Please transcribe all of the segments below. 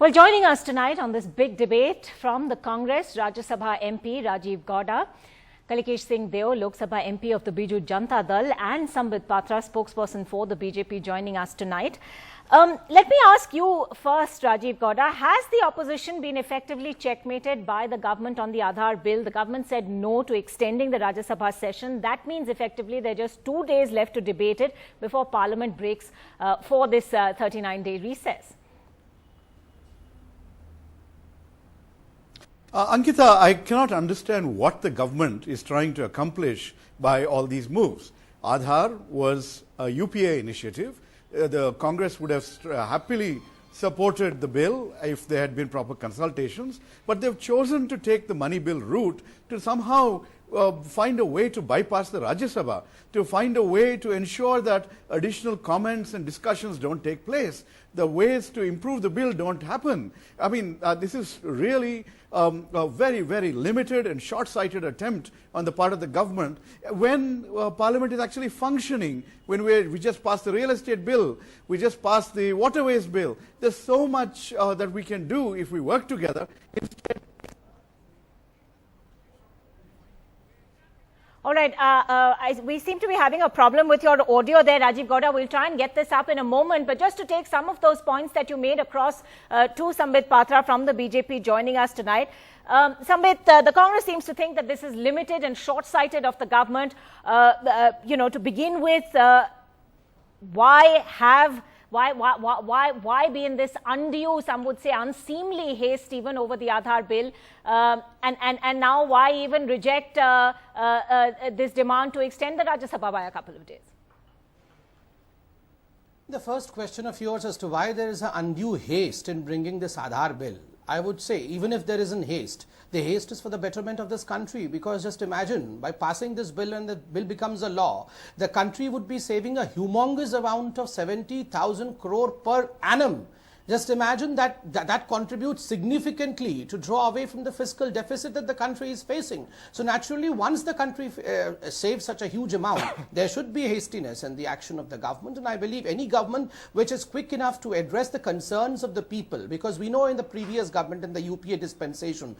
Well, joining us tonight on this big debate from the Congress, Rajya Sabha MP Rajiv Gowda, Kalikesh Singh Deo, Lok Sabha MP of the Biju Janata Dal, and Sambit Patra, spokesperson for the BJP, joining us tonight. Let me ask you first, Rajiv Gowda, has the opposition been effectively checkmated by the government on the Aadhaar Bill? The government said no to extending the Rajya Sabha session. That means effectively there are just 2 days left to debate it before Parliament breaks for this 39-day recess. Ankita, I cannot understand what the government is trying to accomplish by all these moves. Aadhaar was a UPA initiative. The Congress would have happily supported the bill if there had been proper consultations, but they've chosen to take the money bill route to somehow find a way to bypass the Rajya Sabha, to find a way to ensure that additional comments and discussions don't take place. The ways to improve the bill don't happen. I mean, this is really a very, very limited and short-sighted attempt on the part of the government when Parliament is actually functioning, when we just passed the real estate bill, we just passed the waterways bill. There's so much that we can do if we work together. Instead, all right, we seem to be having a problem with your audio there, Rajiv Gowda. We'll try and get this up in a moment. But just to take some of those points that you made across to Sambit Patra from the BJP joining us tonight. Sambit, the Congress seems to think that this is limited and short-sighted of the government. To begin with, why be in this undue, some would say unseemly haste even over the Aadhaar Bill? And now why even reject this demand to extend the Rajya Sabha by a couple of days? The first question of yours as to why there is an undue haste in bringing this Aadhaar Bill, I would say even if there isn't haste, the haste is for the betterment of this country, because just imagine, by passing this bill and the bill becomes a law, the country would be saving a humongous amount of 70,000 crore per annum. Just imagine that contributes significantly to draw away from the fiscal deficit that the country is facing. So naturally, once the country saves such a huge amount, there should be hastiness in the action of the government. And I believe any government which is quick enough to address the concerns of the people, because we know in the previous government, in the UPA dispensation,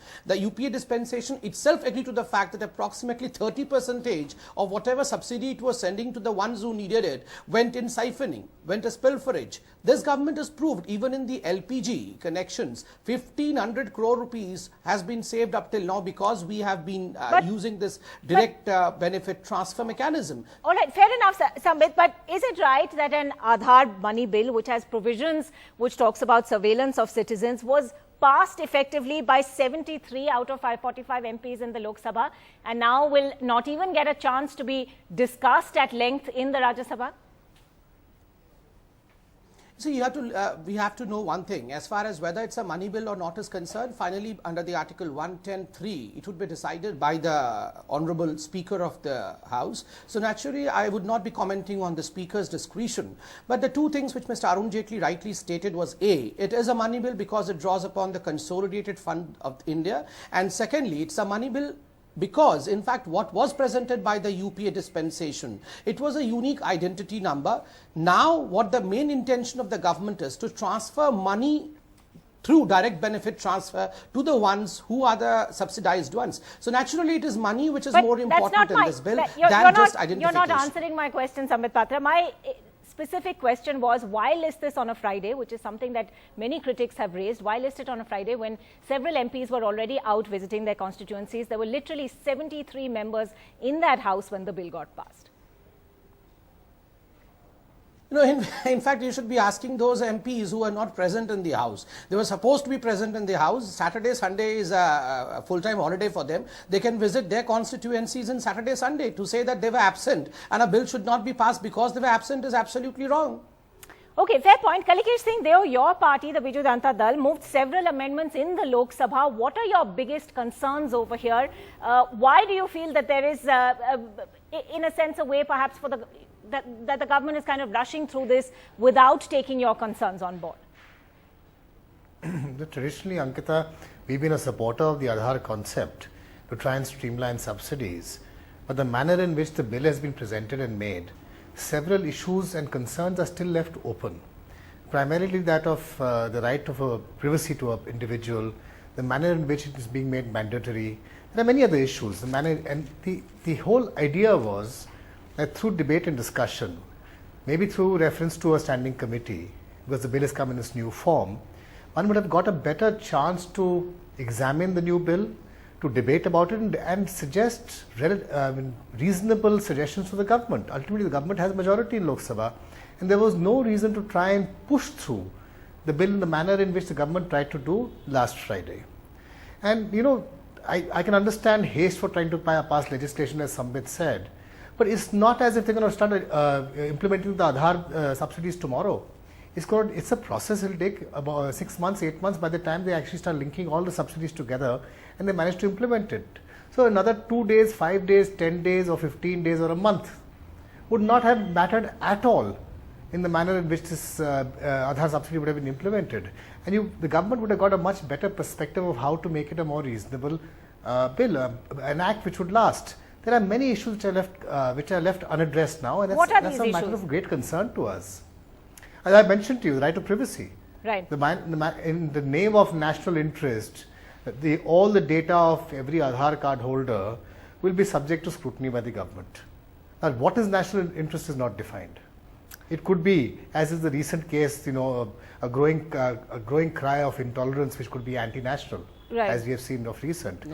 itself agreed to the fact that approximately 30% of whatever subsidy it was sending to the ones who needed it went in siphoning, went as pilferage. This government has proved, even in the LPG connections, 1,500 crore rupees has been saved up till now because we have been using this direct benefit transfer mechanism. All right, fair enough, Sambit, but is it right that an Aadhaar money bill, which has provisions which talks about surveillance of citizens, was passed effectively by 73 out of 545 MPs in the Lok Sabha and now will not even get a chance to be discussed at length in the Rajya Sabha? So we have to know one thing, as far as whether it's a money bill or not is concerned. Finally, under the Article 110(3), it would be decided by the Honorable Speaker of the House. So naturally, I would not be commenting on the Speaker's discretion. But the two things which Mr. Arun Jaitley rightly stated was, A, it is a money bill because it draws upon the Consolidated Fund of India. And secondly, it's a money bill because, in fact, what was presented by the UPA dispensation, it was a unique identity number. Now, what the main intention of the government is to transfer money through direct benefit transfer to the ones who are the subsidized ones. So naturally, it is money which is more important in this bill than just identification. You're not answering my question, Sambit Patra. My specific question was, why list this on a Friday, which is something that many critics have raised? Why list it on a Friday when several MPs were already out visiting their constituencies? There were literally 73 members in that house when the bill got passed. In fact, you should be asking those MPs who are not present in the House. They were supposed to be present in the House. Saturday, Sunday is a full-time holiday for them. They can visit their constituencies on Saturday, Sunday. To say that they were absent and a bill should not be passed because they were absent is absolutely wrong. Okay, fair point. Kalikesh Singh Deo, your party, the Biju Janata Dal, moved several amendments in the Lok Sabha. What are your biggest concerns over here? Why do you feel that there is, in a sense, a way perhaps for that the government is kind of rushing through this without taking your concerns on board? Traditionally, Ankita, we've been a supporter of the Aadhaar concept to try and streamline subsidies. But the manner in which the bill has been presented and made, several issues and concerns are still left open. primarily that of the right of privacy to an individual, the manner in which it is being made mandatory. There are many other issues. The whole idea was that through debate and discussion, maybe through reference to a standing committee, because the bill has come in its new form, one would have got a better chance to examine the new bill, to debate about it and suggest reasonable suggestions to the government. Ultimately, the government has a majority in Lok Sabha, and there was no reason to try and push through the bill in the manner in which the government tried to do last Friday. And I can understand haste for trying to pass legislation, as Sambit said, but it's not as if they're going to start implementing the Aadhaar subsidies tomorrow. It's a process. It'll take about 6 months, 8 months by the time they actually start linking all the subsidies together and they manage to implement it. So another 2 days, 5 days, 10 days or 15 days or a month would not have mattered at all in the manner in which this Aadhaar subsidy would have been implemented. And the government would have got a much better perspective of how to make it a more reasonable bill, an act which would last. There are many issues which are left unaddressed now, and that's a matter of great concern to us. As I mentioned to you, the right of privacy. Right. In the name of national interest, all the data of every Aadhaar card holder will be subject to scrutiny by the government. Now, what is national interest is not defined. It could be, as is the recent case, a growing cry of intolerance, which could be anti-national, right, as we have seen of recent.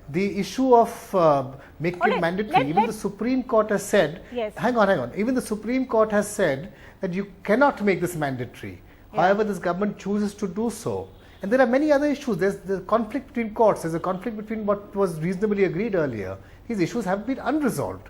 The issue of making it mandatory, even the Supreme Court has said, yes. hang on, even the Supreme Court has said that you cannot make this mandatory. Yeah. However, this government chooses to do so. And there are many other issues. There's the conflict between courts. There's a conflict between what was reasonably agreed earlier. These issues have been unresolved.